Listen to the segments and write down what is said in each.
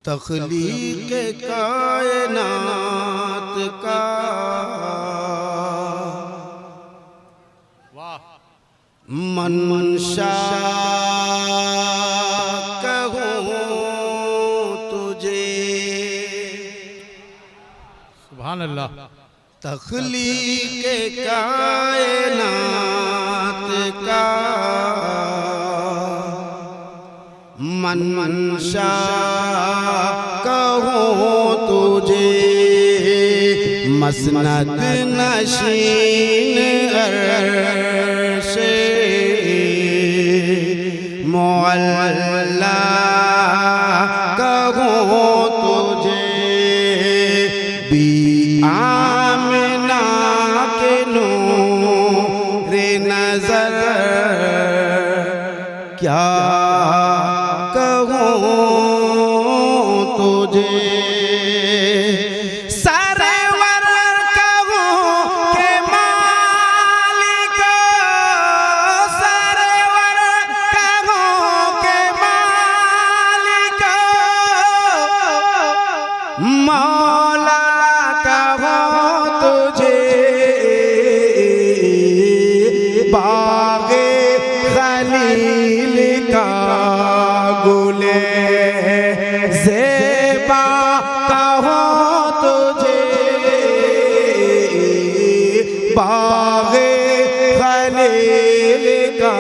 तख्लीक़ कायनात का मनशा कहूँ तुझे। सुभान अल्लाह। तख्लीक़ कायनात का मनशा कहूँ तुझे। मसनद नशीन अर्शे मुअल्ला कहूँ तुझे। बी आमिना के नूरे नज़र क्या तुझे। सरवर कहूँ के मालिक, सरवर कहूँ के मालिक, मौला कहूँ तुझे। बाग़े खलील का गुले ज़ेबा कहूँ तुझे। बाग़े खलील का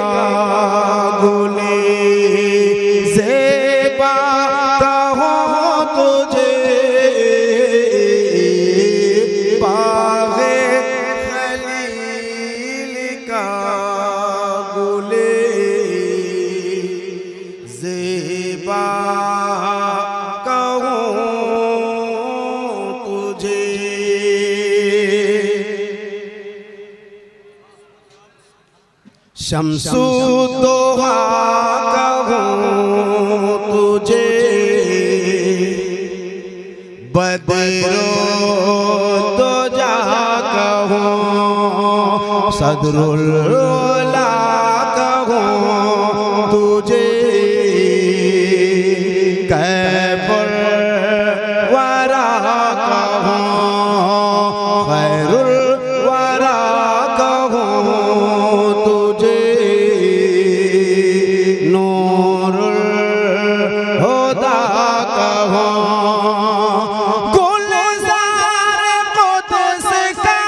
गुले ज़ेबा कहूँ तुझे। बाग़े खलील का गुले ज़ेबा शम्सुद्दोहा कहूँ तुझे। बदरुद्दोजा कहूँ। सदरुल उला कहूँ तुझे। कैफुल वरा कहूँ। खैरुल वरा कहूँ तुझे। नूरुल हुदा कहूँ। गुलज़ार क़ुद्स का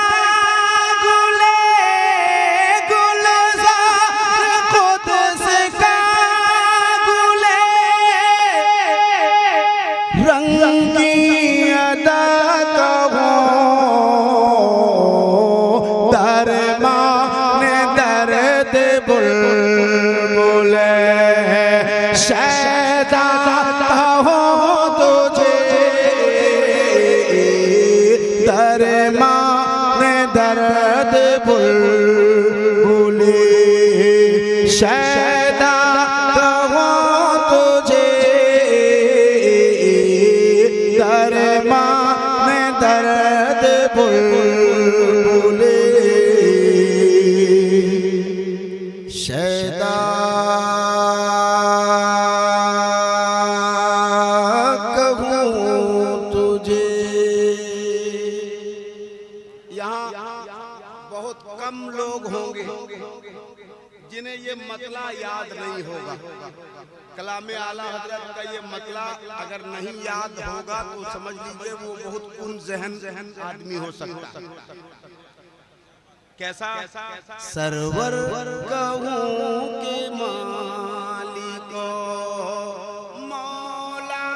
गुले, गुलज़ार क़ुद्स का गुले। रंगी अदा कहूँ। दरमान दर्द बुलबुले शैदा कहूँ तुझे। दरमान दर्द बुलबुले शैदा कहूँ तुझे। दरमान दर्द बुलबुले शैदा कहूँ तुझे। यहाँ बहुत कम लोग होंगे जिन्हें ये मतला याद नहीं होगा। कलामे आला हज़रत का ये मतला अगर नहीं याद होगा तो समझ लीजिए वो बहुत कुन ज़हन आदमी हो सकता है। कैसा? सरवर कहूँ के मालिक मौला।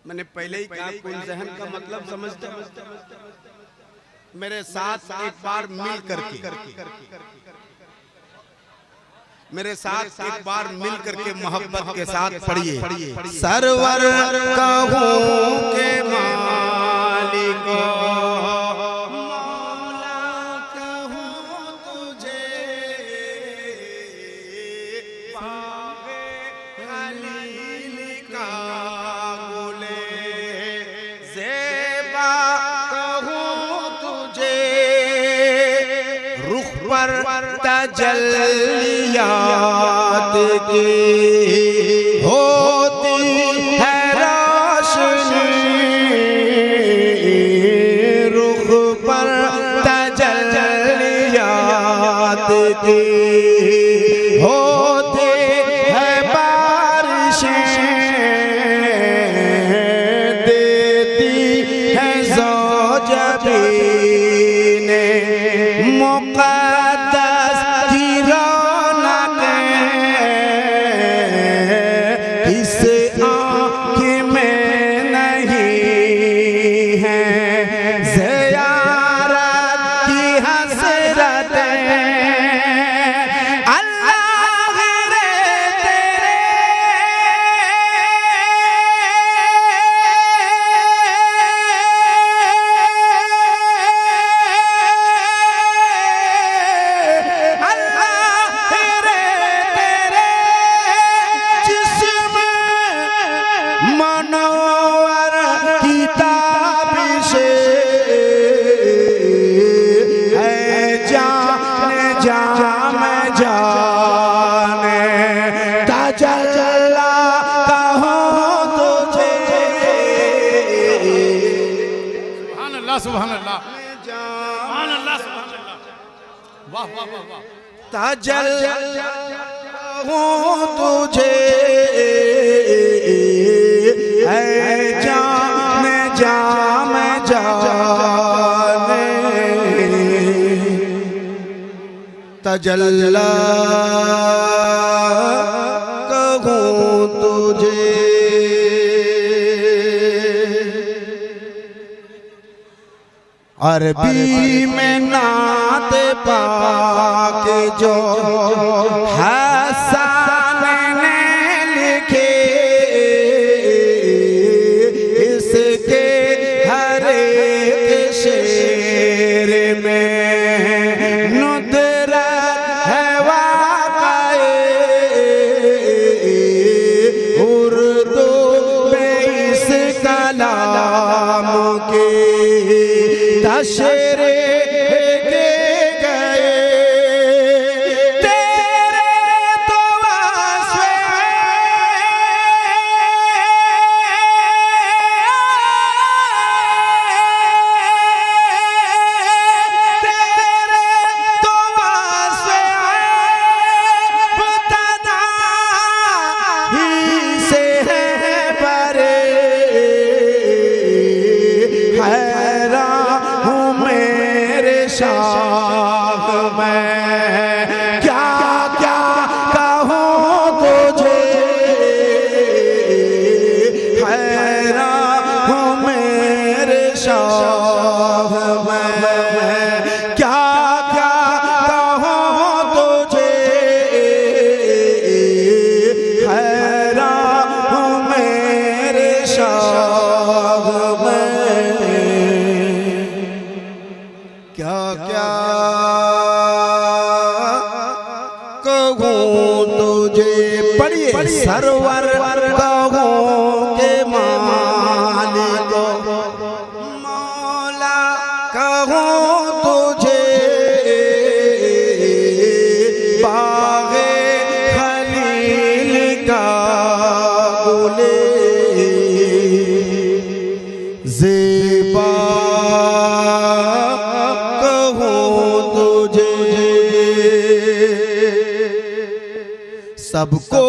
मैंने पहले ही कहा कुन ज़हन का मतलब समझते हैं। मेरे साथ एक बार मिल करके, मेरे साथ एक बार मिल करके मोहब्बत के साथ पढ़िए। सरवर कहूँ के मालिक मौला कहूँ तुझे। बाग़े खलील का गुले ज़ेबा कहूँ तुझे। रुख पर तजल्लियात की होती है रोशनी, रुख पर तजल्लियात की होती है बारिशें, देती है ज़ौजबीने मुक़द्दस की रौनकें, इस आँख में नहीं है ज़ियारत की हसरतें, अल्लाह रे तेरे जिस्म मनोवर की ताबिशे है जाने जामे जाने तजल्ला कहूँ तुझे। सुभान अल्लाह, सुभान अल्लाह, सुभान अल्लाह, सुभान अल्लाह, वाह वाह वाह वाह। तजल्ला कहूँ तुझे है जाने जामे जाने तजल्ला कहूँ तुझे। अरबी में नात पाक जो हसन ने लिखे, इसके हर एक शेर में नुदरत है वाक़ए, उर्दू में इस कलाम के तशरे के गए, तेरे तो वास्ते तेरे तो वास्ते मुब्तदा ही से है परे, हैरान हूँ मेरे शाह मैं क्या क्या कहूँ तुझे, हैरान हूँ मेरे शाह मैं क्या क्या कहूँ तुझे, हैरान हूँ मेरे शाह मैं क्या क्या कहूँ तुझे। पढ़िए सरवर कहूँ के मालिक मौला कहूँ तुझे, बाग़े खलील का गुले ज़ेबा सबको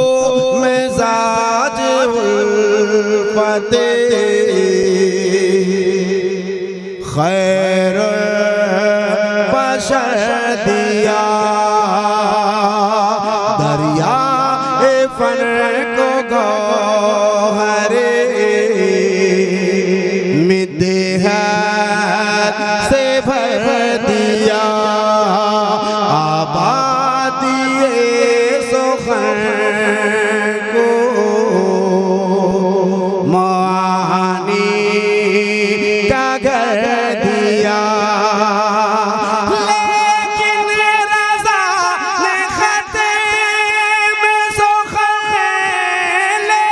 मिजाज उल्फते खैर बशर दिया, दरिया फन को गौहरे मिदेहत से भर दिया, आबादिए सुखन को मानी का घर दिया, लेकिन रज़ा ने ख़त्म सुखन ले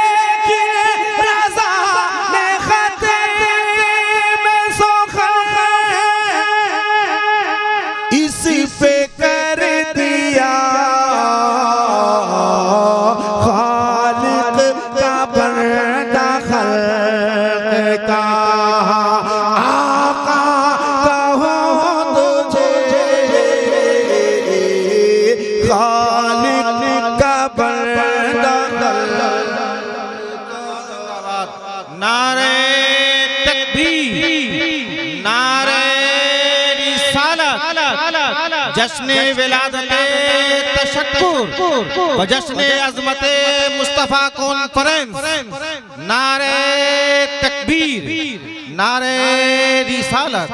नारे तकबीर, नारे रिसालत, जश्न विलादत तशक्कुर व जश्न अज़मत मुस्तफ़ा कॉन्फ्रेंस। नारे तकबीर, नारे रिसालत।